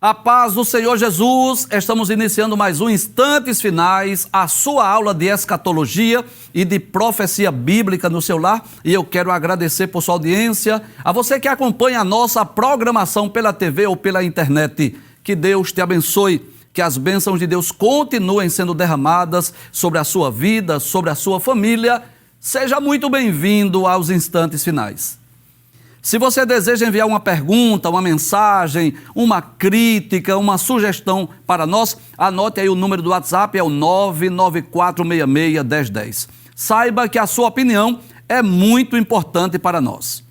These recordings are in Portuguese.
A paz do Senhor Jesus, estamos iniciando mais um Instantes Finais, a sua aula de escatologia e de profecia bíblica no seu lar. E eu quero agradecer por sua audiência, a você que acompanha a nossa programação pela TV ou pela internet. Que Deus te abençoe, que as bênçãos de Deus continuem sendo derramadas sobre a sua vida, sobre a sua família. Seja muito bem-vindo aos Instantes Finais. Se você deseja enviar uma pergunta, uma mensagem, uma crítica, uma sugestão para nós, anote aí o número do WhatsApp, é o 994661010. Saiba que a sua opinião é muito importante para nós.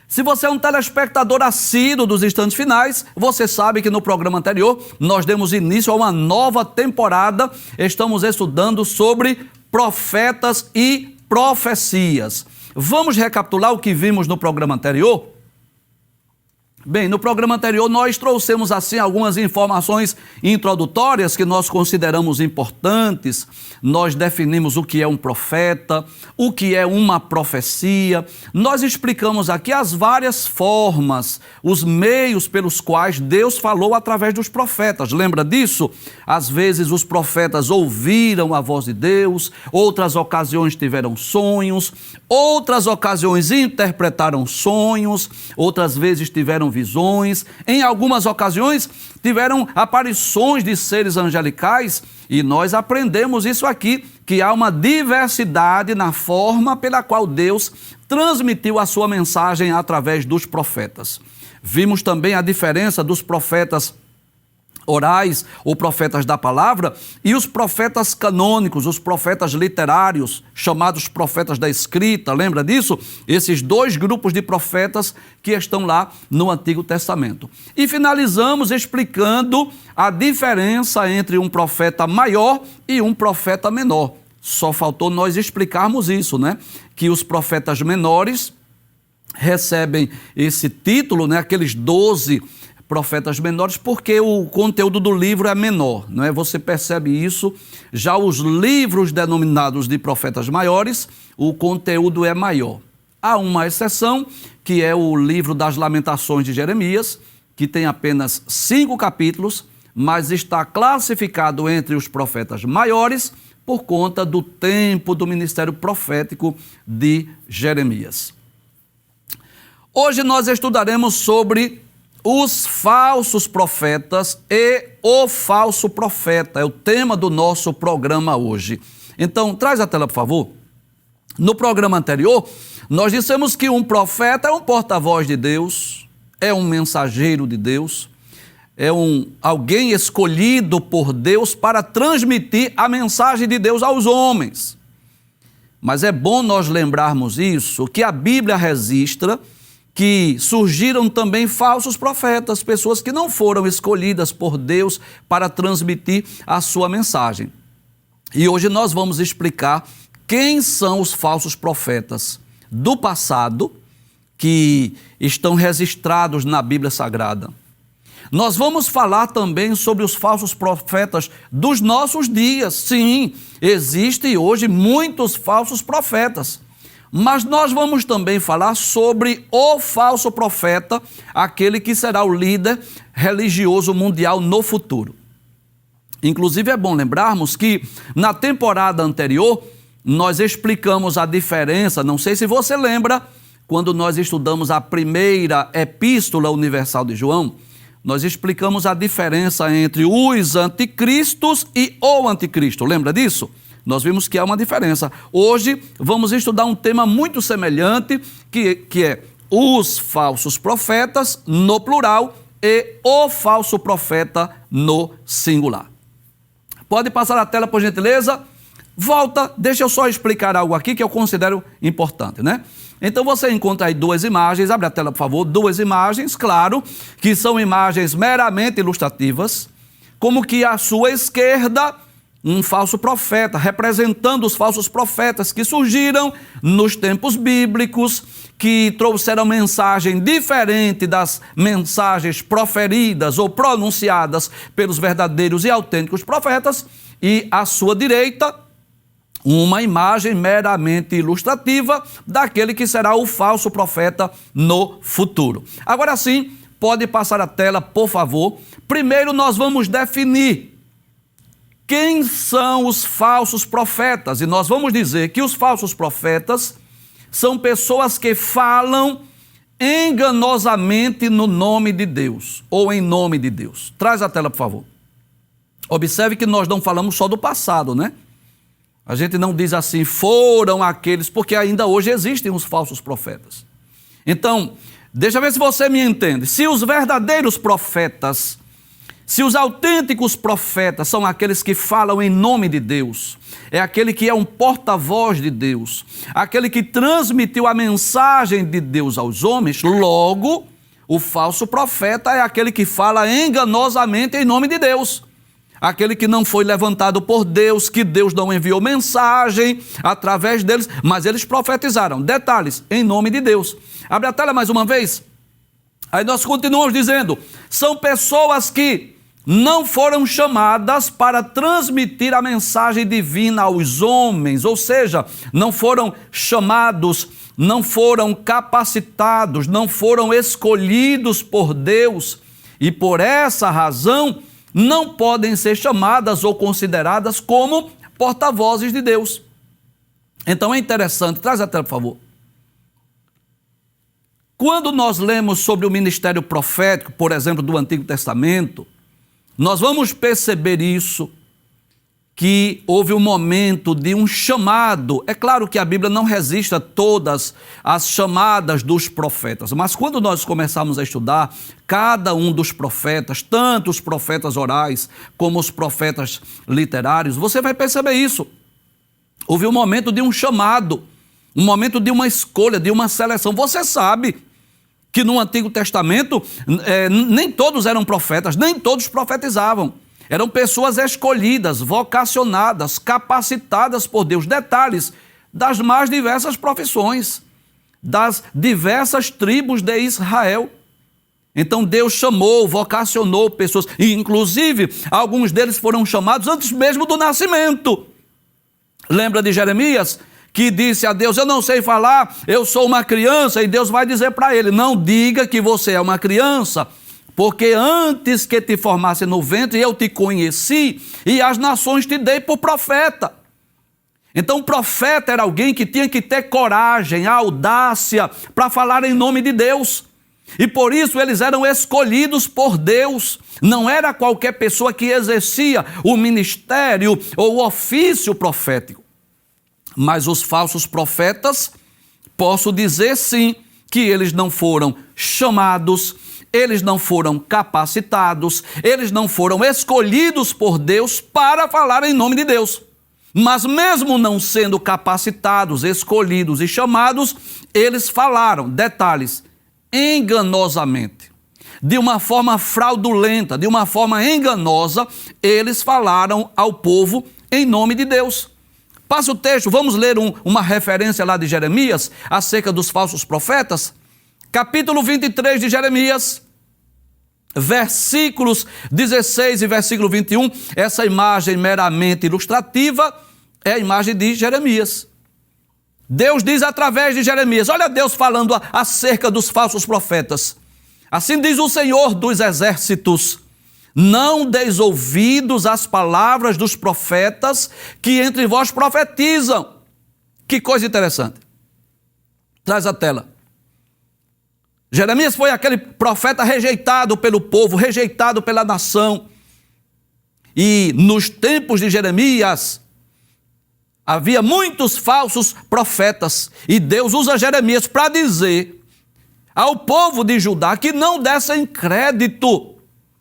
Se você é um telespectador assíduo dos Instantes Finais, você sabe que no programa anterior nós demos início a uma nova temporada. Estamos estudando sobre profetas e profecias. Vamos recapitular o que vimos no programa anterior? Bem, no programa anterior nós trouxemos assim algumas informações introdutórias que nós consideramos importantes. Nós definimos o que é um profeta, o que é uma profecia. Nós explicamos aqui as várias formas, os meios pelos quais Deus falou através dos profetas. Lembra disso? Às vezes os profetas ouviram a voz de Deus, outras ocasiões tiveram sonhos, outras ocasiões interpretaram sonhos, outras vezes tiveram visões, em algumas ocasiões tiveram aparições de seres angelicais, e nós aprendemos isso aqui, que há uma diversidade na forma pela qual Deus transmitiu a sua mensagem através dos profetas. Vimos também a diferença dos profetas orais ou profetas da palavra e os profetas canônicos, os profetas literários, chamados profetas da escrita, lembra disso? Esses dois grupos de profetas que estão lá no Antigo Testamento. E finalizamos explicando a diferença entre um profeta maior e um profeta menor. Só faltou nós explicarmos isso, né? Que os profetas menores recebem esse título, né? Aqueles 12 profetas menores, porque o conteúdo do livro é menor, não é? Você percebe isso. Já os livros denominados de profetas maiores, o conteúdo é maior. Há uma exceção, que é o livro das Lamentações de Jeremias, que tem apenas 5 capítulos, mas está classificado entre os profetas maiores por conta do tempo do ministério profético de Jeremias. Hoje nós estudaremos sobre os falsos profetas e o falso profeta. É o tema do nosso programa hoje. Então, traz a tela, por favor. No programa anterior, nós dissemos que um profeta é um porta-voz de Deus, é um mensageiro de Deus, é alguém escolhido por Deus para transmitir a mensagem de Deus aos homens. Mas é bom nós lembrarmos isso, que a Bíblia registra que surgiram também falsos profetas, pessoas que não foram escolhidas por Deus para transmitir a sua mensagem. E hoje nós vamos explicar quem são os falsos profetas do passado que estão registrados na Bíblia Sagrada. Nós vamos falar também sobre os falsos profetas dos nossos dias. Sim, existem hoje muitos falsos profetas. Mas nós vamos também falar sobre o falso profeta, aquele que será o líder religioso mundial no futuro. Inclusive é bom lembrarmos que na temporada anterior nós explicamos a diferença, não sei se você lembra, quando nós estudamos a primeira epístola universal de João, nós explicamos a diferença entre os anticristos e o anticristo, lembra disso? Nós vimos que há uma diferença. Hoje vamos estudar um tema muito semelhante, que é os falsos profetas no plural e o falso profeta no singular. Pode passar a tela, por gentileza? Volta, deixa eu só explicar algo aqui que eu considero importante, né? Então você encontra aí 2 imagens, abre a tela, por favor, 2 imagens, claro, que são imagens meramente ilustrativas, como que à sua esquerda um falso profeta, representando os falsos profetas que surgiram nos tempos bíblicos, que trouxeram mensagem diferente das mensagens proferidas ou pronunciadas pelos verdadeiros e autênticos profetas, e à sua direita, uma imagem meramente ilustrativa daquele que será o falso profeta no futuro. Agora sim, Pode passar a tela, por favor. Primeiro nós vamos definir quem são os falsos profetas. E nós vamos dizer que os falsos profetas são pessoas que falam enganosamente no nome de Deus, ou em nome de Deus. Traz a tela, por favor. Observe que nós não falamos só do passado, né? A gente não diz assim, foram aqueles, porque ainda hoje existem os falsos profetas. Então, deixa eu ver se você me entende. Se os verdadeiros profetas, se os autênticos profetas são aqueles que falam em nome de Deus, é aquele que é um porta-voz de Deus, aquele que transmitiu a mensagem de Deus aos homens, logo, o falso profeta é aquele que fala enganosamente em nome de Deus. Aquele que não foi levantado por Deus, que Deus não enviou mensagem através deles, mas eles profetizaram. Detalhes, em nome de Deus. Abre a tela mais uma vez. Aí nós continuamos dizendo, são pessoas que não foram chamadas para transmitir a mensagem divina aos homens, ou seja, não foram chamados, não foram capacitados, não foram escolhidos por Deus, e por essa razão não podem ser chamadas ou consideradas como porta-vozes de Deus. Então é interessante, traz a tela, por favor. Quando nós lemos sobre o ministério profético, por exemplo, do Antigo Testamento, nós vamos perceber isso, que houve um momento de um chamado. É claro que a Bíblia não resiste a todas as chamadas dos profetas, mas quando nós começarmos a estudar cada um dos profetas, tanto os profetas orais como os profetas literários, você vai perceber isso. Houve um momento de um chamado, um momento de uma escolha, de uma seleção. Você sabe que no Antigo Testamento nem todos eram profetas, nem todos profetizavam. Eram pessoas escolhidas, vocacionadas, capacitadas por Deus. Detalhes, das mais diversas profissões, das diversas tribos de Israel. Então Deus chamou, vocacionou pessoas, e inclusive alguns deles foram chamados antes mesmo do nascimento. Lembra de Jeremias, que disse a Deus, eu não sei falar, eu sou uma criança, e Deus vai dizer para ele, não diga que você é uma criança, porque antes que te formasse no ventre, eu te conheci, e as nações te dei por profeta. Então, o profeta era alguém que tinha que ter coragem, audácia, para falar em nome de Deus. E por isso eles eram escolhidos por Deus. Não era qualquer pessoa que exercia o ministério ou o ofício profético. Mas os falsos profetas, posso dizer sim, que eles não foram chamados, eles não foram capacitados, eles não foram escolhidos por Deus para falar em nome de Deus. Mas mesmo não sendo capacitados, escolhidos e chamados, eles falaram, detalhes, enganosamente, de uma forma fraudulenta, de uma forma enganosa, eles falaram ao povo em nome de Deus. Passa o texto, vamos ler uma referência lá de Jeremias, acerca dos falsos profetas. Capítulo 23 de Jeremias, versículos 16 e versículo 21, essa imagem meramente ilustrativa é a imagem de Jeremias. Deus diz através de Jeremias, olha Deus falando acerca dos falsos profetas. Assim diz o Senhor dos exércitos, não deis ouvidos às palavras dos profetas que entre vós profetizam. Que coisa interessante. Traz a tela. Jeremias foi aquele profeta rejeitado pelo povo, rejeitado pela nação. E nos tempos de Jeremias, havia muitos falsos profetas. E Deus usa Jeremias para dizer ao povo de Judá que não dessem crédito,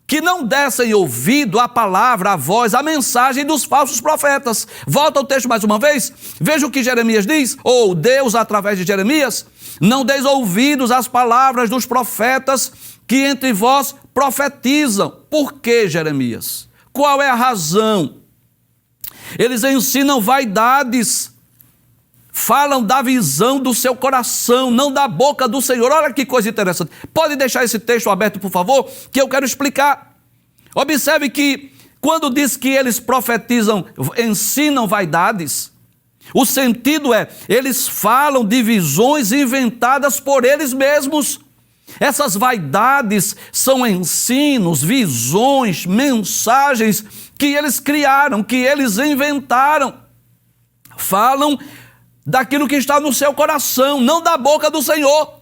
que não dessem ouvido à palavra, à voz, à mensagem dos falsos profetas. Volta ao texto mais uma vez. Veja o que Jeremias diz, ou Deus através de Jeremias. Não deis ouvidos às palavras dos profetas que entre vós profetizam. Por que, Jeremias? Qual é a razão? Eles ensinam vaidades, falam da visão do seu coração, não da boca do Senhor. Olha que coisa interessante. Pode deixar esse texto aberto, por favor, que eu quero explicar. Observe que quando diz que eles profetizam, ensinam vaidades, o sentido é, eles falam de visões inventadas por eles mesmos. Essas vaidades são ensinos, visões, mensagens que eles criaram, que eles inventaram. Falam daquilo que está no seu coração, não da boca do Senhor.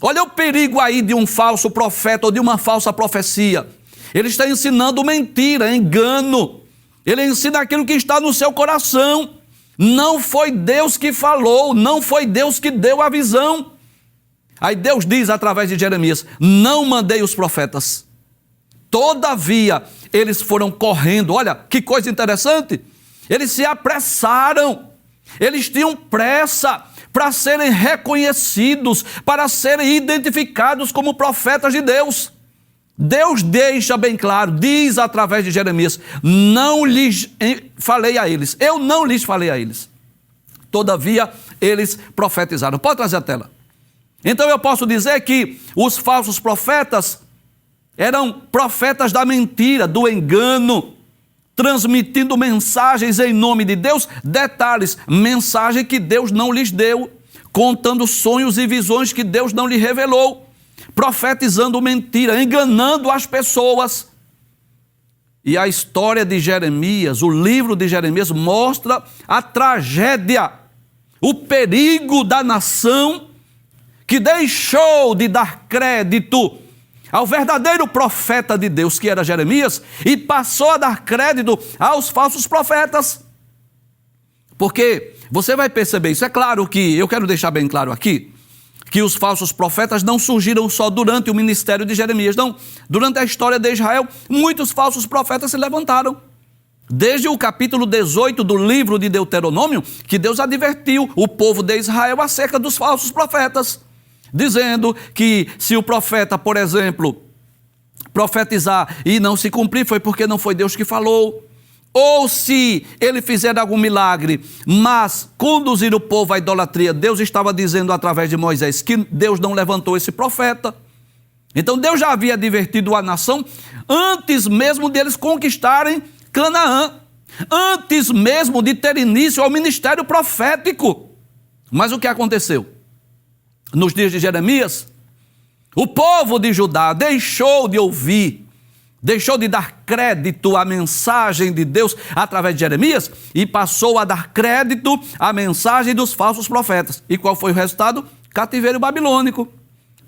Olha o perigo aí de um falso profeta ou de uma falsa profecia. Ele está ensinando mentira, engano. Ele ensina aquilo que está no seu coração. Não foi Deus que falou, não foi Deus que deu a visão. Aí Deus diz através de Jeremias: não mandei os profetas. Todavia, eles foram correndo. Olha, que coisa interessante. Eles se apressaram. Eles tinham pressa para serem reconhecidos, para serem identificados como profetas de Deus. Deus deixa bem claro, diz através de Jeremias: não lhes falei a eles. Eu não lhes falei a eles. Todavia, eles profetizaram. Pode trazer a tela. Então eu posso dizer que os falsos profetas eram profetas da mentira, do engano, transmitindo mensagens em nome de Deus. Detalhes, mensagem que Deus não lhes deu, contando sonhos e visões que Deus não lhe revelou, profetizando mentira, enganando as pessoas. E a história de Jeremias, o livro de Jeremias, mostra a tragédia, o perigo da nação que deixou de dar crédito ao verdadeiro profeta de Deus, que era Jeremias, e passou a dar crédito aos falsos profetas. Porque você vai perceber isso. É claro que, eu quero deixar bem claro aqui, que os falsos profetas não surgiram só durante o ministério de Jeremias, não. Durante a história de Israel, muitos falsos profetas se levantaram. Desde o capítulo 18 do livro de Deuteronômio, que Deus advertiu o povo de Israel acerca dos falsos profetas, dizendo que se o profeta, por exemplo, profetizar e não se cumprir, foi porque não foi Deus que falou. Ou se ele fizer algum milagre, mas conduzir o povo à idolatria, Deus estava dizendo através de Moisés que Deus não levantou esse profeta. Então Deus já havia advertido a nação antes mesmo deles conquistarem Canaã, antes mesmo de ter início ao ministério profético. Mas o que aconteceu? Nos dias de Jeremias, o povo de Judá deixou de ouvir, deixou de dar crédito à mensagem de Deus através de Jeremias e passou a dar crédito à mensagem dos falsos profetas. E qual foi o resultado? Cativeiro babilônico.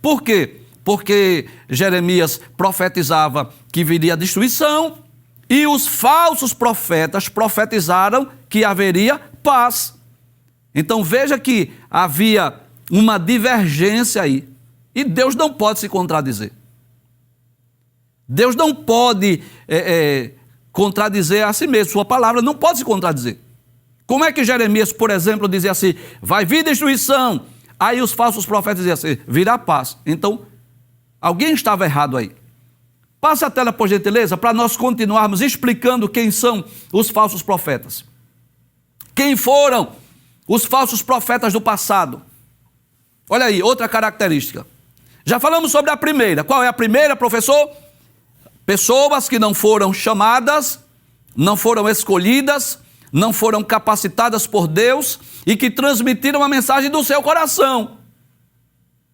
Por quê? Porque Jeremias profetizava que viria a destruição e os falsos profetas profetizaram que haveria paz. Então veja que havia uma divergência aí. E Deus não pode se contradizer. Deus não pode contradizer a si mesmo. Sua palavra não pode se contradizer. Como é que Jeremias, por exemplo, dizia assim: vai vir destruição. Aí os falsos profetas diziam assim: virá paz. Então, alguém estava errado aí. Passe a tela, por gentileza, para nós continuarmos explicando quem são os falsos profetas. Quem foram os falsos profetas do passado? Olha aí, outra característica. Já falamos sobre a primeira. Qual é a primeira, professor? Pessoas que não foram chamadas, não foram escolhidas, não foram capacitadas por Deus e que transmitiram a mensagem do seu coração.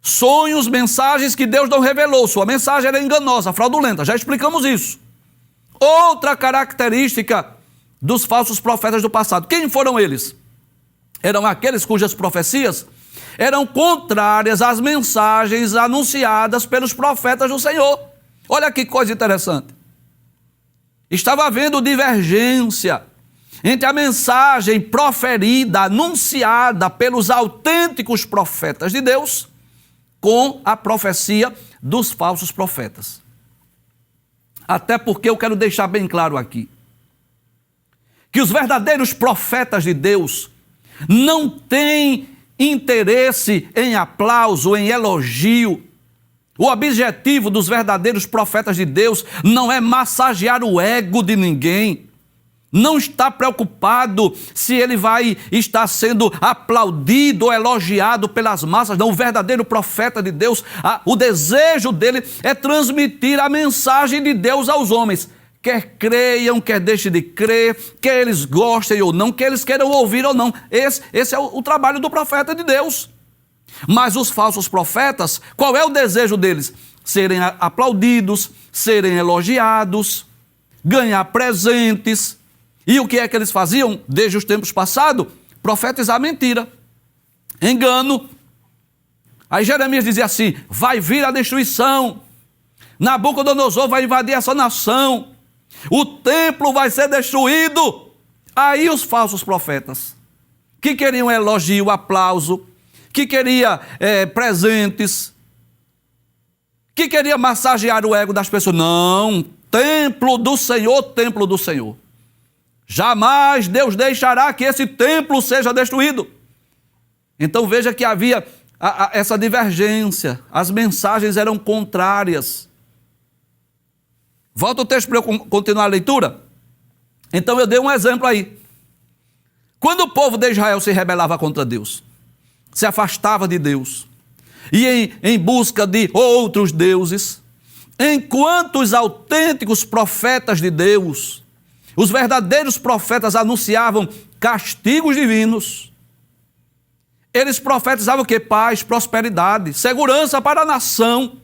Sonhos, mensagens que Deus não revelou. Sua mensagem era enganosa, fraudulenta. Já explicamos isso. Outra característica dos falsos profetas do passado. Quem foram eles? Eram aqueles cujas profecias eram contrárias às mensagens anunciadas pelos profetas do Senhor. Olha que coisa interessante. Estava havendo divergência entre a mensagem proferida, anunciada pelos autênticos profetas de Deus, com a profecia dos falsos profetas. Até porque eu quero deixar bem claro aqui que os verdadeiros profetas de Deus não têm interesse em aplauso, em elogio. O objetivo dos verdadeiros profetas de Deus não é massagear o ego de ninguém. Não está preocupado se ele vai estar sendo aplaudido ou elogiado pelas massas. Não, o verdadeiro profeta de Deus, o desejo dele é transmitir a mensagem de Deus aos homens. Quer creiam, quer deixem de crer, quer eles gostem ou não, quer eles queiram ouvir ou não. Esse é o trabalho do profeta de Deus. Mas os falsos profetas, qual é o desejo deles? Serem aplaudidos, serem elogiados, ganhar presentes. E o que é que eles faziam desde os tempos passados? Profetizar mentira, engano. Aí Jeremias dizia assim: vai vir a destruição, Nabucodonosor vai invadir essa nação, o templo vai ser destruído. Aí os falsos profetas, que queriam elogio, aplauso, que queria presentes, que queria massagear o ego das pessoas. Não, templo do Senhor, templo do Senhor. Jamais Deus deixará que esse templo seja destruído. Então veja que havia essa divergência, as mensagens eram contrárias. Volta o texto para eu continuar a leitura. Então eu dei um exemplo aí. Quando o povo de Israel se rebelava contra Deus, se afastava de Deus, e em busca de outros deuses, enquanto os autênticos profetas de Deus, os verdadeiros profetas anunciavam castigos divinos, eles profetizavam o quê? Paz, prosperidade, segurança para a nação.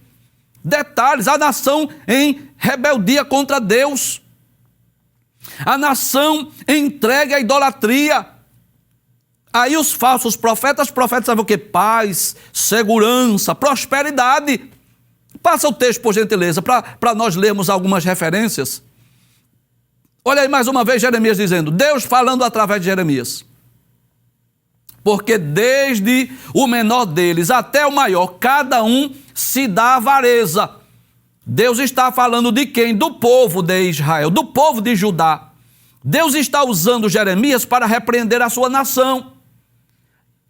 Detalhes, a nação em rebeldia contra Deus, a nação entregue à idolatria. Aí os falsos profetas profetizavam o quê? Paz, segurança, prosperidade. Passa o texto, por gentileza, para nós lermos algumas referências. Olha aí mais uma vez Jeremias dizendo, Deus falando através de Jeremias. Porque desde o menor deles até o maior, cada um se dá avareza. Deus está falando de quem? Do povo de Israel, do povo de Judá. Deus está usando Jeremias para repreender a sua nação.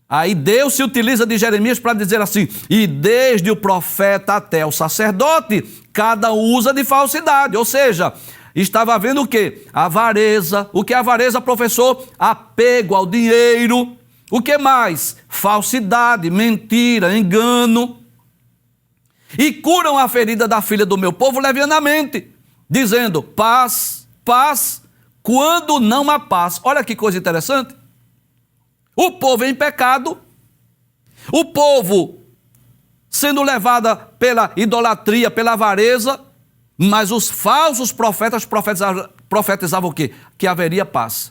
Aí Deus se utiliza de Jeremias para dizer assim, e desde o profeta até o sacerdote, cada um usa de falsidade. Ou seja, estava havendo o quê? Avareza. O que é avareza, professor? Apego ao dinheiro. O que mais? Falsidade, mentira, engano. E curam a ferida da filha do meu povo levianamente, dizendo, paz, paz, quando não há paz. Olha que coisa interessante. O povo em pecado, o povo sendo levado pela idolatria, pela avareza, mas os falsos profetas profetizavam o quê? Que haveria paz.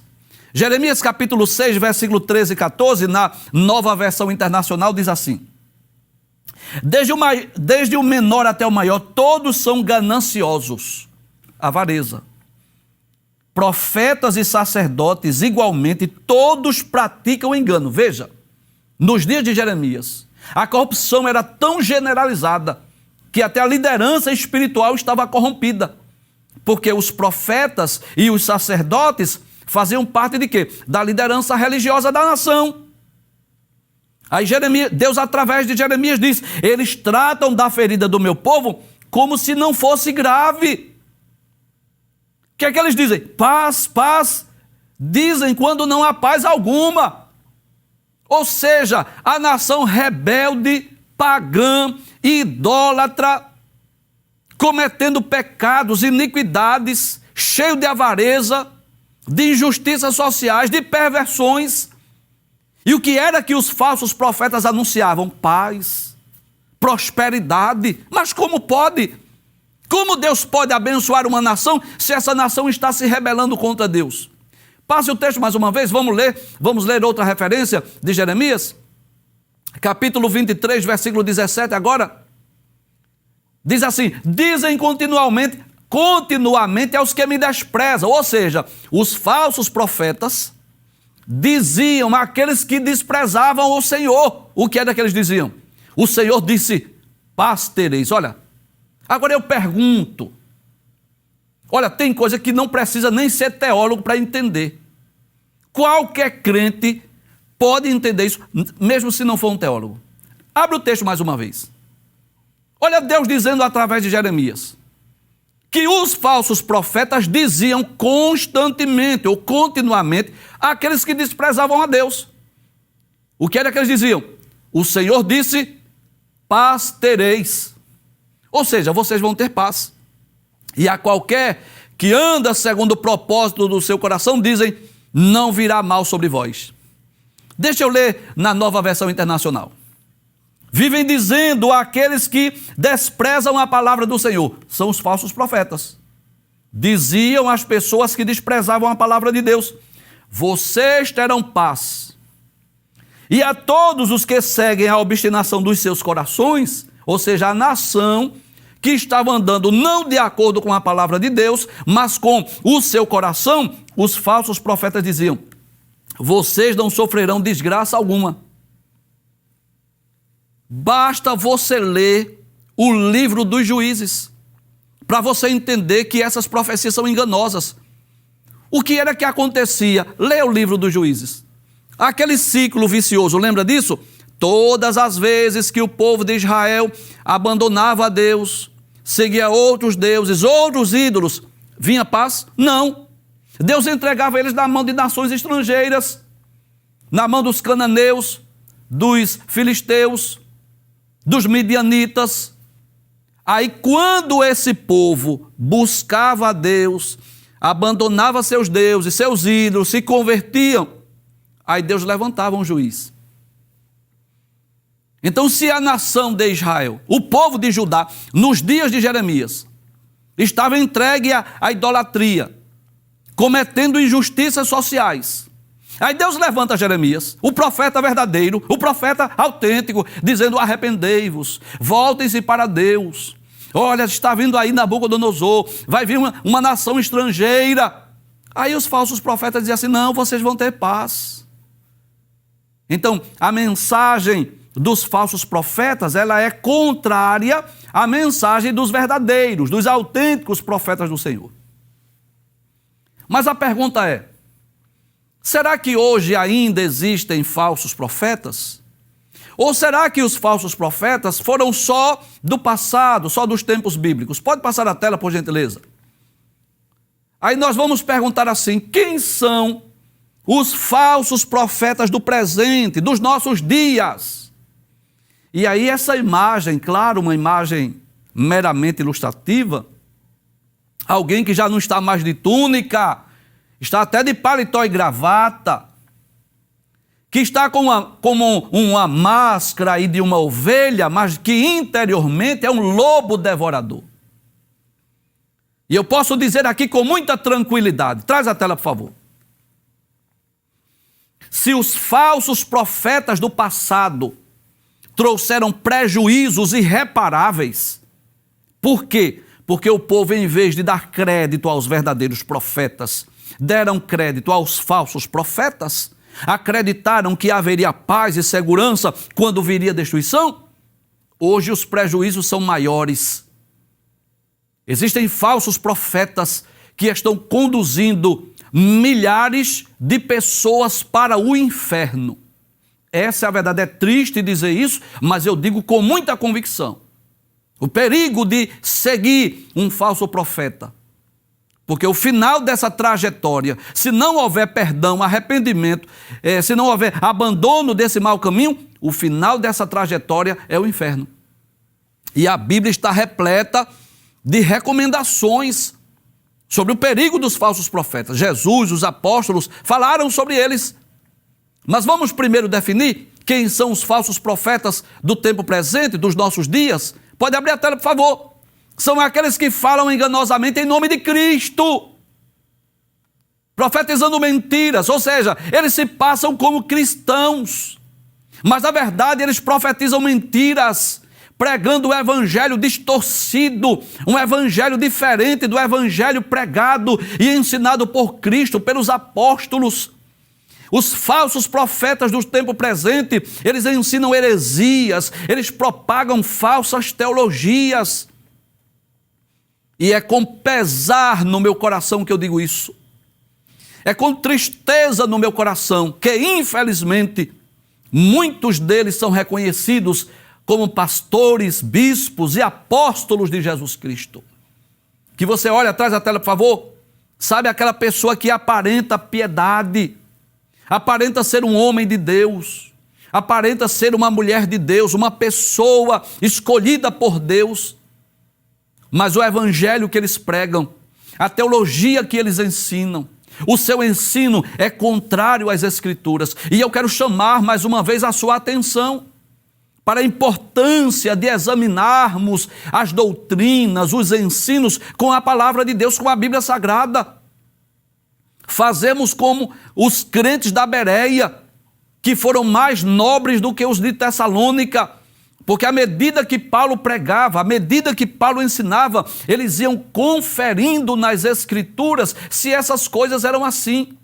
Jeremias capítulo 6, versículo 13 e 14, na Nova Versão Internacional, diz assim, desde o menor até o maior, todos são gananciosos, avareza. Profetas e sacerdotes, igualmente, todos praticam engano. Veja, nos dias de Jeremias, a corrupção era tão generalizada que até a liderança espiritual estava corrompida, porque os profetas e os sacerdotes faziam parte de quê? Da liderança religiosa da nação. Aí Deus, através de Jeremias, diz, eles tratam da ferida do meu povo como se não fosse grave. O que é que eles dizem? Paz, paz. Dizem quando não há paz alguma. Ou seja, a nação rebelde, pagã, idólatra, cometendo pecados, iniquidades, cheio de avareza, de injustiças sociais, de perversões. E o que era que os falsos profetas anunciavam? Paz, prosperidade. Mas como pode? Como Deus pode abençoar uma nação se essa nação está se rebelando contra Deus? Passe o texto mais uma vez, vamos ler outra referência de Jeremias. Capítulo 23, versículo 17 agora. Diz assim, dizem continuamente aos que me desprezam. Ou seja, os falsos profetas diziam àqueles que desprezavam o Senhor. O que era que eles diziam? O Senhor disse, paz tereis. Olha, agora eu pergunto, olha, tem coisa que não precisa nem ser teólogo para entender. Qualquer crente pode entender isso, mesmo se não for um teólogo. Abre o texto mais uma vez. Olha Deus dizendo através de Jeremias, que os falsos profetas diziam constantemente ou continuamente àqueles que desprezavam a Deus. O que era que eles diziam? O Senhor disse, paz tereis. Ou seja, vocês vão ter paz. E a qualquer que anda segundo o propósito do seu coração, dizem, não virá mal sobre vós. Deixa eu ler na Nova Versão Internacional. vivem dizendo àqueles que desprezam a palavra do Senhor. São os falsos profetas. Diziam às pessoas que desprezavam a palavra de Deus: vocês terão paz. E a todos os que seguem a obstinação dos seus corações, ou seja, a nação que estava andando não de acordo com a palavra de Deus, mas com o seu coração, os falsos profetas diziam: vocês não sofrerão desgraça alguma. Basta você ler o livro dos Juízes para você entender que essas profecias são enganosas. O que era que acontecia? Lê o livro dos Juízes. Aquele ciclo vicioso, lembra disso? Todas as vezes que o povo de Israel abandonava a Deus, seguia outros deuses, outros ídolos, vinha paz? Não. Deus entregava eles na mão de nações estrangeiras, na mão dos cananeus, dos filisteus, dos midianitas. Aí quando esse povo buscava a Deus, abandonava seus deuses, seus ídolos, se convertiam, aí Deus levantava um juiz. Então, se a nação de Israel, o povo de Judá, nos dias de Jeremias, estava entregue à idolatria, cometendo injustiças sociais, aí Deus levanta Jeremias, o profeta verdadeiro, o profeta autêntico, dizendo: arrependei-vos, voltem-se para Deus. Olha, está vindo aí Nabucodonosor, vai vir uma nação estrangeira. Aí os falsos profetas diziam assim: não, vocês vão ter paz. Então, a mensagem dos falsos profetas, ela é contrária à mensagem dos verdadeiros, dos autênticos profetas do Senhor. Mas a pergunta é: será que hoje ainda existem falsos profetas? Ou será que os falsos profetas foram só do passado, só dos tempos bíblicos? Pode passar a tela, por gentileza. Aí nós vamos perguntar assim: quem são os falsos profetas do presente, dos nossos dias? E aí essa imagem, claro, uma imagem meramente ilustrativa, alguém que já não está mais de túnica, está até de paletó e gravata, que está como uma máscara aí de uma ovelha, mas que interiormente é um lobo devorador. E eu posso dizer aqui com muita tranquilidade, traz a tela, por favor. Se os falsos profetas do passado trouxeram prejuízos irreparáveis, por quê? Porque o povo, em vez de dar crédito aos verdadeiros profetas, deram crédito aos falsos profetas, acreditaram que haveria paz e segurança quando viria a destruição. Hoje os prejuízos são maiores. Existem falsos profetas que estão conduzindo milhares de pessoas para o inferno. Essa é a verdade. É triste dizer isso, mas eu digo com muita convicção. O perigo de seguir um falso profeta. Porque o final dessa trajetória, se não houver perdão, arrependimento, se não houver abandono desse mau caminho, o final dessa trajetória é o inferno. E a Bíblia está repleta de recomendações sobre o perigo dos falsos profetas. Jesus, os apóstolos, falaram sobre eles. Mas vamos primeiro definir quem são os falsos profetas do tempo presente, dos nossos dias. Pode abrir a tela, por favor. São aqueles que falam enganosamente em nome de Cristo, profetizando mentiras, ou seja, eles se passam como cristãos, mas na verdade eles profetizam mentiras, pregando um evangelho distorcido, um evangelho diferente do evangelho pregado e ensinado por Cristo, pelos apóstolos. Os falsos profetas do tempo presente, eles ensinam heresias, eles propagam falsas teologias. E é com pesar no meu coração que eu digo isso. É com tristeza no meu coração que, infelizmente, muitos deles são reconhecidos como pastores, bispos e apóstolos de Jesus Cristo. Que você olha atrás da tela, por favor. Sabe aquela pessoa que aparenta piedade, aparenta ser um homem de Deus, aparenta ser uma mulher de Deus, uma pessoa escolhida por Deus, mas o evangelho que eles pregam, a teologia que eles ensinam, o seu ensino é contrário às Escrituras. E eu quero chamar mais uma vez a sua atenção para a importância de examinarmos as doutrinas, os ensinos com a palavra de Deus, com a Bíblia Sagrada. Fazemos como os crentes da Bereia, que foram mais nobres do que os de Tessalônica, porque à medida que Paulo pregava, à medida que Paulo ensinava, eles iam conferindo nas Escrituras se essas coisas eram assim.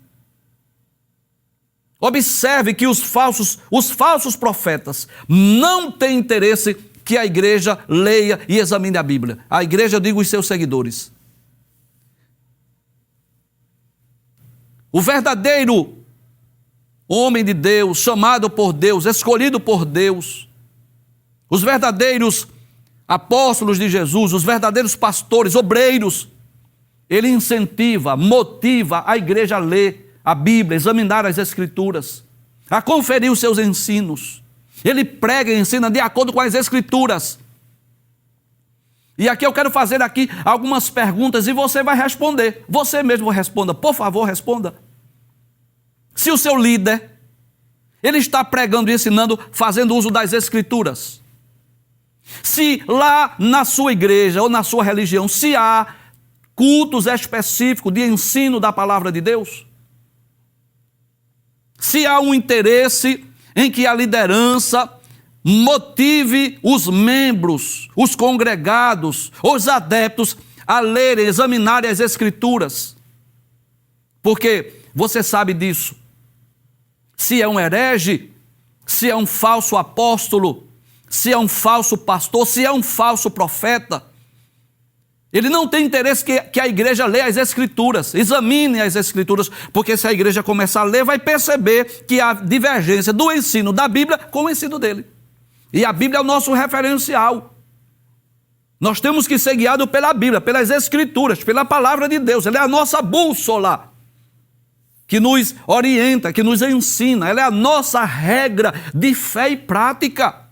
Observe que os falsos profetas não têm interesse que a igreja leia e examine a Bíblia. A igreja, eu digo, os seus seguidores. O verdadeiro homem de Deus, chamado por Deus, escolhido por Deus, os verdadeiros apóstolos de Jesus, os verdadeiros pastores, obreiros, ele incentiva, motiva a igreja a ler a Bíblia, examinar as Escrituras, a conferir os seus ensinos. Ele prega e ensina de acordo com as Escrituras. E aqui eu quero fazer algumas perguntas e você vai responder. Você mesmo responda, por favor, responda. Se o seu líder, ele está pregando e ensinando, fazendo uso das Escrituras. Se lá na sua igreja ou na sua religião, se há cultos específicos de ensino da palavra de Deus, se há um interesse em que a liderança motive os membros, os congregados, os adeptos a lerem, examinarem as Escrituras. Porque você sabe disso. Se é um herege, se é um falso apóstolo, se é um falso pastor, se é um falso profeta, ele não tem interesse que a igreja leia as Escrituras, examine as Escrituras, porque se a igreja começar a ler, vai perceber que há divergência do ensino da Bíblia com o ensino dele. E a Bíblia é o nosso referencial. Nós temos que ser guiados pela Bíblia, pelas Escrituras, pela palavra de Deus. Ela é a nossa bússola, que nos orienta, que nos ensina. Ela é a nossa regra de fé e prática.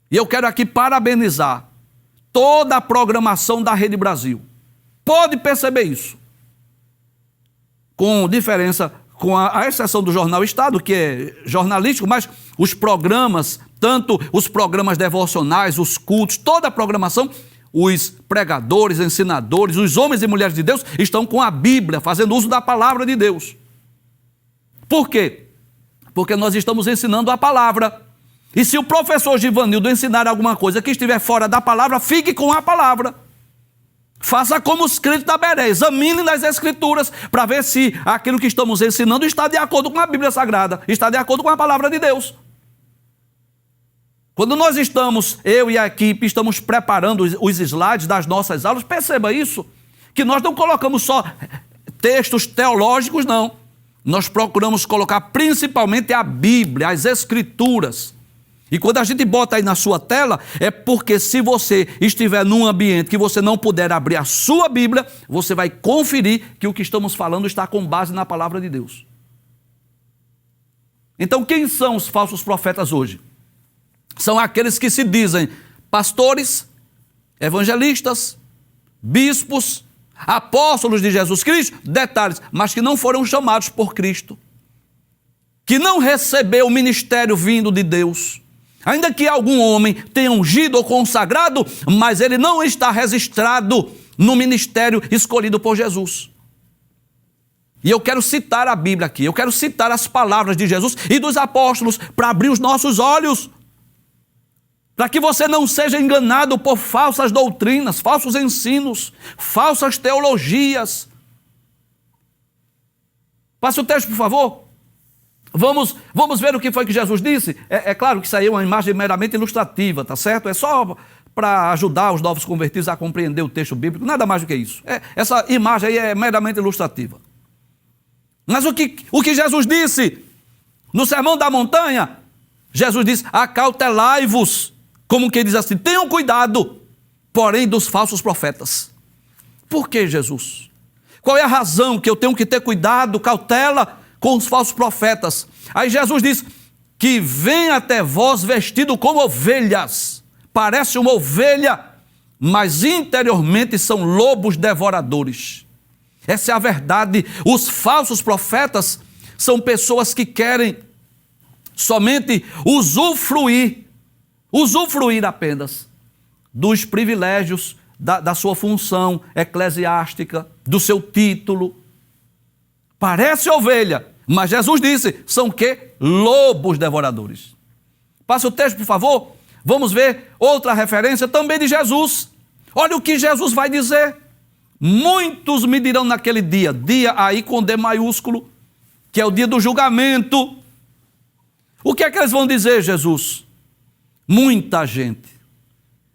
E eu quero aqui parabenizar toda a programação da Rede Brasil. Pode perceber isso. Com diferença, com a exceção do Jornal Estado, que é jornalístico, mas os programas, tanto os programas devocionais, os cultos, toda a programação, os pregadores, ensinadores, os homens e mulheres de Deus estão com a Bíblia, fazendo uso da palavra de Deus. Por quê? Porque nós estamos ensinando a palavra. E se o professor Givanildo ensinar alguma coisa que estiver fora da palavra, fique com a palavra. Faça como os crentes da Bereia, examine nas Escrituras para ver se aquilo que estamos ensinando está de acordo com a Bíblia Sagrada, está de acordo com a palavra de Deus. Quando nós estamos, eu e a equipe, estamos preparando os slides das nossas aulas, perceba isso, que nós não colocamos só textos teológicos, não. Nós procuramos colocar principalmente a Bíblia, as Escrituras. E quando a gente bota aí na sua tela, é porque se você estiver num ambiente que você não puder abrir a sua Bíblia, você vai conferir que o que estamos falando está com base na palavra de Deus. Então, quem são os falsos profetas hoje? São aqueles que se dizem pastores, evangelistas, bispos, apóstolos de Jesus Cristo, detalhes, mas que não foram chamados por Cristo, que não recebeu o ministério vindo de Deus. Ainda que algum homem tenha ungido ou consagrado, mas ele não está registrado no ministério escolhido por Jesus. E eu quero citar a Bíblia aqui, eu quero citar as palavras de Jesus e dos apóstolos para abrir os nossos olhos, para que você não seja enganado por falsas doutrinas, falsos ensinos, falsas teologias. Passe o texto, por favor. Vamos ver o que foi que Jesus disse. É claro que isso aí é uma imagem meramente ilustrativa, tá certo? É só para ajudar os novos convertidos a compreender o texto bíblico, nada mais do que isso. Essa imagem aí é meramente ilustrativa. Mas o que Jesus disse no Sermão da Montanha? Jesus disse, acautelai-vos, como que diz assim, tenham cuidado, porém dos falsos profetas. Por que, Jesus? Qual é a razão que eu tenho que ter cuidado, cautela com os falsos profetas? Aí Jesus diz que vem até vós vestido como ovelhas, parece uma ovelha, mas interiormente são lobos devoradores. Essa é a verdade. Os falsos profetas são pessoas que querem somente usufruir usufruir apenas dos privilégios da sua função eclesiástica, do seu título. Parece ovelha, mas Jesus disse, são o quê? Lobos devoradores. Passa o texto, por favor. Vamos ver outra referência também de Jesus. Olha o que Jesus vai dizer. Muitos me dirão naquele dia, dia aí com D maiúsculo, que é o dia do julgamento. O que é que eles vão dizer, Jesus? Muita gente.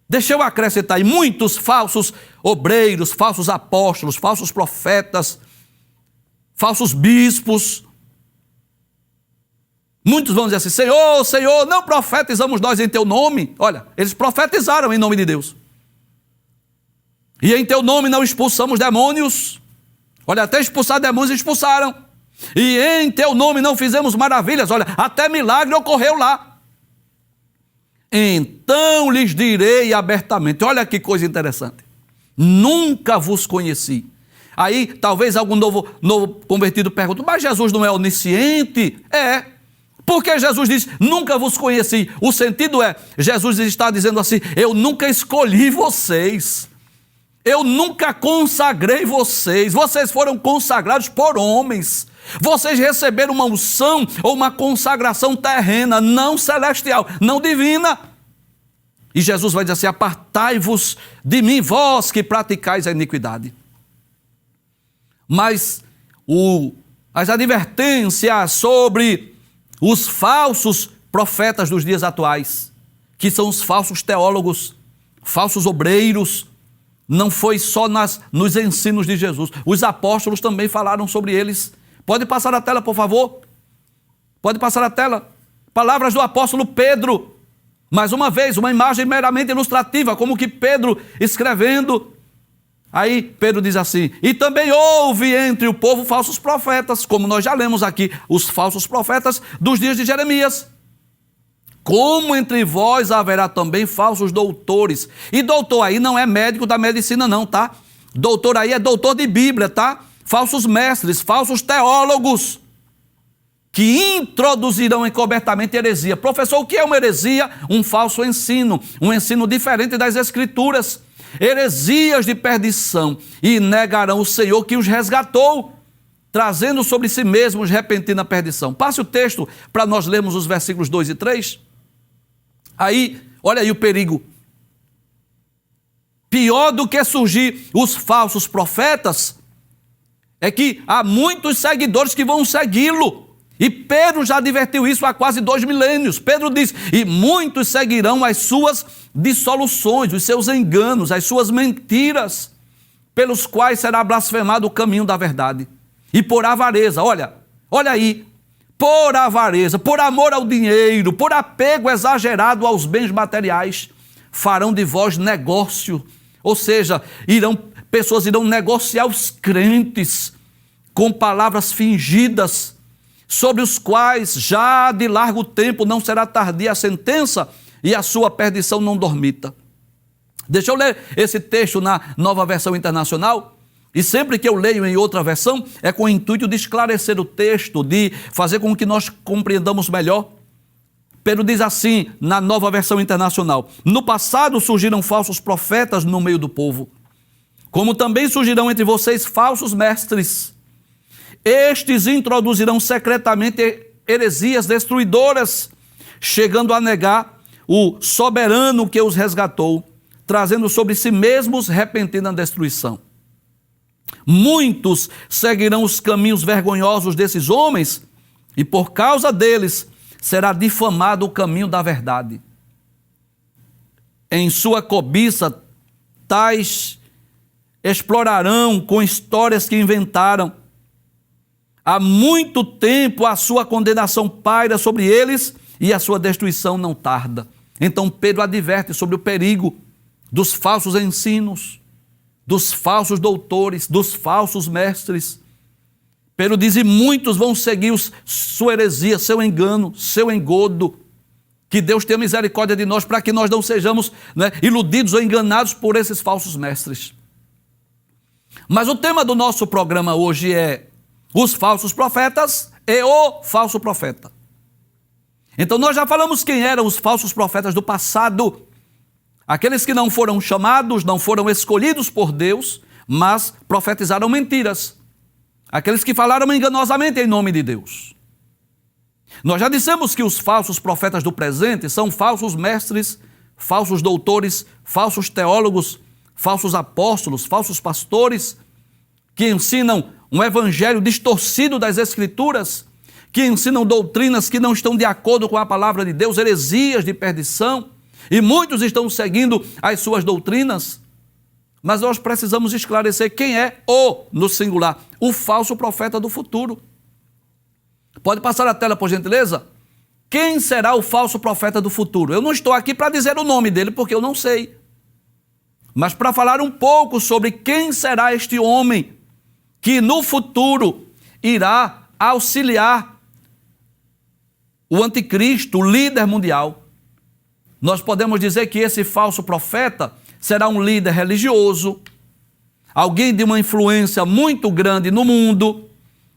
Deixa eu acrescentar aí, muitos falsos obreiros, falsos apóstolos, falsos profetas, falsos bispos. Muitos vão dizer assim, Senhor, Senhor, não profetizamos nós em teu nome? Olha, eles profetizaram em nome de Deus. E em teu nome não expulsamos demônios. Olha, até expulsar demônios expulsaram. E em teu nome não fizemos maravilhas. Olha, até milagre ocorreu lá. Então lhes direi abertamente, olha que coisa interessante, nunca vos conheci. Aí talvez algum novo convertido pergunte, mas Jesus não é onisciente? É, porque Jesus diz, nunca vos conheci. O sentido é, Jesus está dizendo assim, eu nunca escolhi vocês, eu nunca consagrei vocês, vocês foram consagrados por homens. Vocês receberam uma unção ou uma consagração terrena, não celestial, não divina. E Jesus vai dizer assim, apartai-vos de mim, vós que praticais a iniquidade. Mas as advertências sobre os falsos profetas dos dias atuais, que são os falsos teólogos, falsos obreiros, não foi só nos ensinos de Jesus. Os apóstolos também falaram sobre eles. Pode passar a tela, por favor? Pode passar a tela. Palavras do apóstolo Pedro. Mais uma vez, uma imagem meramente ilustrativa, como que Pedro escrevendo. Aí Pedro diz assim, e também houve entre o povo falsos profetas, como nós já lemos aqui, os falsos profetas dos dias de Jeremias. Como entre vós haverá também falsos doutores. E doutor aí não é médico da medicina não, tá? Doutor aí é doutor de Bíblia, tá? Falsos mestres, falsos teólogos, que introduzirão encobertamente heresia. Professor, o que é uma heresia? Um falso ensino, um ensino diferente das Escrituras. Heresias de perdição, e negarão o Senhor que os resgatou, trazendo sobre si mesmos repentina perdição. Passe o texto para nós lermos os versículos 2 e 3. Aí, olha aí o perigo. Pior do que surgir os falsos profetas, é que há muitos seguidores que vão segui-lo. E Pedro já advertiu isso há quase 2 milênios. Pedro diz, e muitos seguirão as suas dissoluções, os seus enganos, as suas mentiras, pelos quais será blasfemado o caminho da verdade. E por avareza, olha aí, por avareza, por amor ao dinheiro, por apego exagerado aos bens materiais, farão de vós negócio. Ou seja, pessoas irão negociar os crentes com palavras fingidas, sobre os quais já de largo tempo não será tardia a sentença e a sua perdição não dormita. Deixa eu ler esse texto na Nova Versão Internacional, e sempre que eu leio em outra versão, é com o intuito de esclarecer o texto, de fazer com que nós compreendamos melhor. Pedro diz assim, na Nova Versão Internacional, no passado surgiram falsos profetas no meio do povo, como também surgirão entre vocês falsos mestres. Estes introduzirão secretamente heresias destruidoras, chegando a negar o soberano que os resgatou, trazendo sobre si mesmos repentina destruição. Muitos seguirão os caminhos vergonhosos desses homens, e por causa deles será difamado o caminho da verdade. Em sua cobiça, tais explorarão com histórias que inventaram. Há muito tempo a sua condenação paira sobre eles e a sua destruição não tarda. Então Pedro adverte sobre o perigo dos falsos ensinos, dos falsos doutores, dos falsos mestres. Pedro diz, e muitos vão seguir sua heresia, seu engano, seu engodo. Que Deus tenha misericórdia de nós para que nós não sejamos iludidos ou enganados por esses falsos mestres. Mas o tema do nosso programa hoje é os falsos profetas e o falso profeta. Então nós já falamos quem eram os falsos profetas do passado. Aqueles que não foram chamados, não foram escolhidos por Deus, mas profetizaram mentiras. Aqueles que falaram enganosamente em nome de Deus. Nós já dissemos que os falsos profetas do presente são falsos mestres, falsos doutores, falsos teólogos, falsos apóstolos, falsos pastores, que ensinam um evangelho distorcido das Escrituras, que ensinam doutrinas que não estão de acordo com a palavra de Deus, heresias de perdição, e muitos estão seguindo as suas doutrinas. Mas nós precisamos esclarecer quem é no singular, o falso profeta do futuro. Pode passar a tela, por gentileza? Quem será o falso profeta do futuro? Eu não estou aqui para dizer o nome dele, porque eu não sei. Mas para falar um pouco sobre quem será este homem que no futuro irá auxiliar o anticristo, o líder mundial. Nós podemos dizer que esse falso profeta será um líder religioso, alguém de uma influência muito grande no mundo,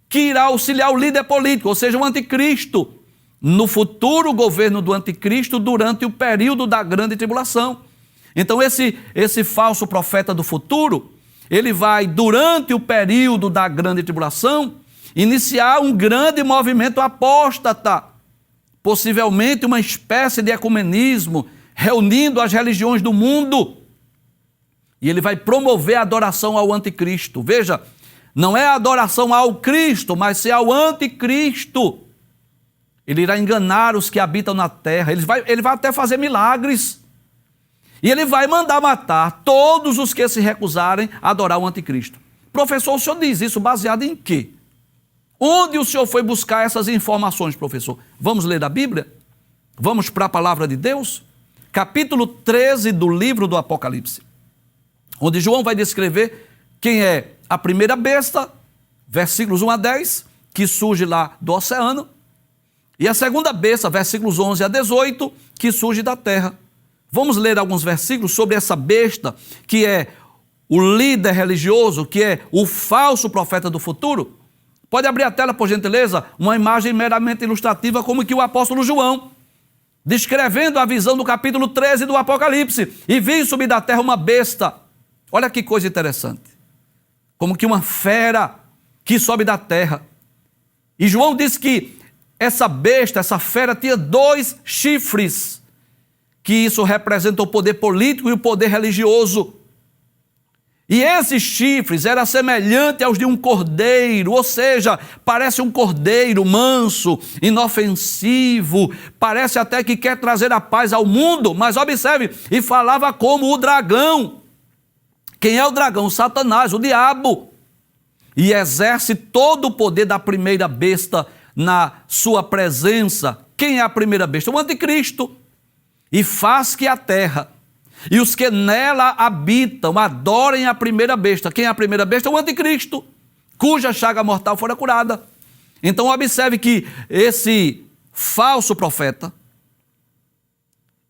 que irá auxiliar o líder político, ou seja, o anticristo, no futuro governo do anticristo durante o período da grande tribulação. Então esse falso profeta do futuro, ele vai, durante o período da grande tribulação, iniciar um grande movimento apóstata, possivelmente uma espécie de ecumenismo, reunindo as religiões do mundo. E ele vai promover a adoração ao anticristo. Veja, não é a adoração ao Cristo, mas sim ao anticristo. Ele irá enganar os que habitam na terra, ele vai até fazer milagres. E ele vai mandar matar todos os que se recusarem a adorar o anticristo. Professor, o senhor diz isso baseado em quê? Onde o senhor foi buscar essas informações, professor? Vamos ler a Bíblia? Vamos para a palavra de Deus? Capítulo 13 do livro do Apocalipse, onde João vai descrever quem é a primeira besta, versículos 1 a 10, que surge lá do oceano, e a segunda besta, versículos 11 a 18, que surge da terra. Vamos ler alguns versículos sobre essa besta, que é o líder religioso, que é o falso profeta do futuro. Pode abrir a tela, por gentileza, uma imagem meramente ilustrativa, como que o apóstolo João, descrevendo a visão do capítulo 13 do Apocalipse. E vi subir da terra uma besta. Olha que coisa interessante. Como que uma fera que sobe da terra. E João diz que essa besta, essa fera, tinha 2 chifres, que isso representa o poder político e o poder religioso. E esses chifres eram semelhantes aos de um cordeiro, ou seja, parece um cordeiro manso, inofensivo, parece até que quer trazer a paz ao mundo, mas observe, e falava como o dragão. Quem é o dragão? O Satanás, o diabo. E exerce todo o poder da primeira besta na sua presença. Quem é a primeira besta? O anticristo. E faz que a terra e os que nela habitam adorem a primeira besta. Quem é a primeira besta? O anticristo, cuja chaga mortal fora curada. Então observe que esse falso profeta,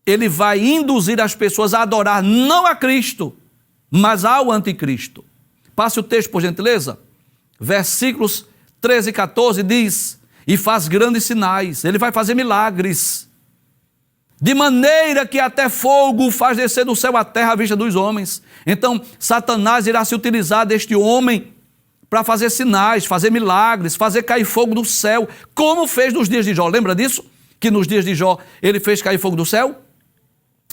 ele vai induzir as pessoas a adorar não a Cristo, mas ao anticristo. Passe o texto, por gentileza. Versículos 13 e 14 diz: e faz grandes sinais, ele vai fazer milagres, de maneira que até fogo faz descer do céu à terra à vista dos homens. Então, Satanás irá se utilizar deste homem para fazer sinais, fazer milagres, fazer cair fogo do céu, como fez nos dias de Jó. Lembra disso? Que nos dias de Jó ele fez cair fogo do céu?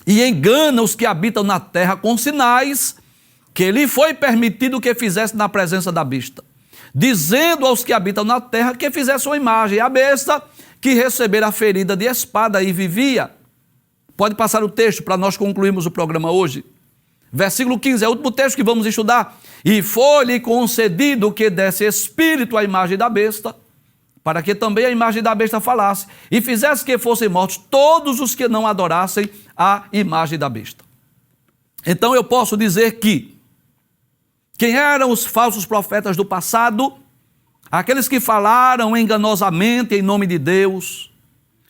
E engana os que habitam na terra com sinais que lhe foi permitido que fizesse na presença da besta, dizendo aos que habitam na terra que fizesse uma imagem, a besta que recebera a ferida de espada e vivia. Pode passar o texto para nós concluirmos o programa hoje. Versículo 15, é o último texto que vamos estudar. E foi-lhe concedido que desse espírito à imagem da besta, para que também a imagem da besta falasse, e fizesse que fossem mortos todos os que não adorassem a imagem da besta. Então eu posso dizer que quem eram os falsos profetas do passado? Aqueles que falaram enganosamente em nome de Deus,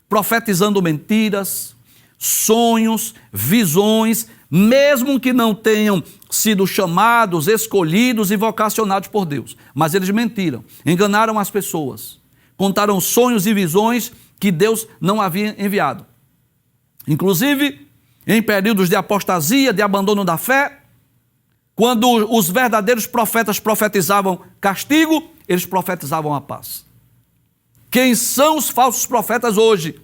profetizando mentiras, sonhos, visões, mesmo que não tenham sido chamados, escolhidos e vocacionados por Deus. Mas eles mentiram, enganaram as pessoas, contaram sonhos e visões que Deus não havia enviado. Inclusive, em períodos de apostasia, de abandono da fé, quando os verdadeiros profetas profetizavam castigo, eles profetizavam a paz. Quem são os falsos profetas hoje?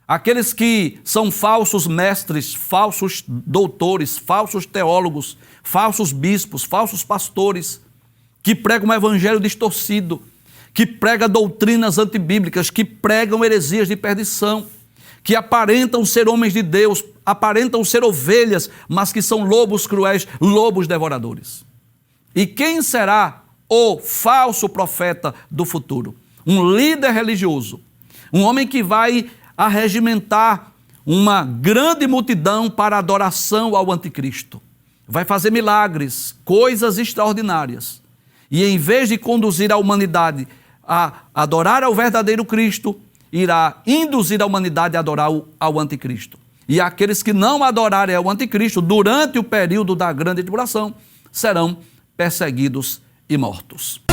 Aqueles que são falsos mestres, falsos doutores, falsos teólogos, falsos bispos, falsos pastores, que pregam um evangelho distorcido, que pregam doutrinas antibíblicas, que pregam heresias de perdição, que aparentam ser homens de Deus, aparentam ser ovelhas, mas que são lobos cruéis, lobos devoradores. E quem será o falso profeta do futuro? Um líder religioso, um homem que vai arregimentar uma grande multidão para adoração ao anticristo. Vai fazer milagres, coisas extraordinárias. E em vez de conduzir a humanidade a adorar ao verdadeiro Cristo, irá induzir a humanidade a adorar ao anticristo. E aqueles que não adorarem ao anticristo durante o período da grande tribulação serão perseguidos e mortos.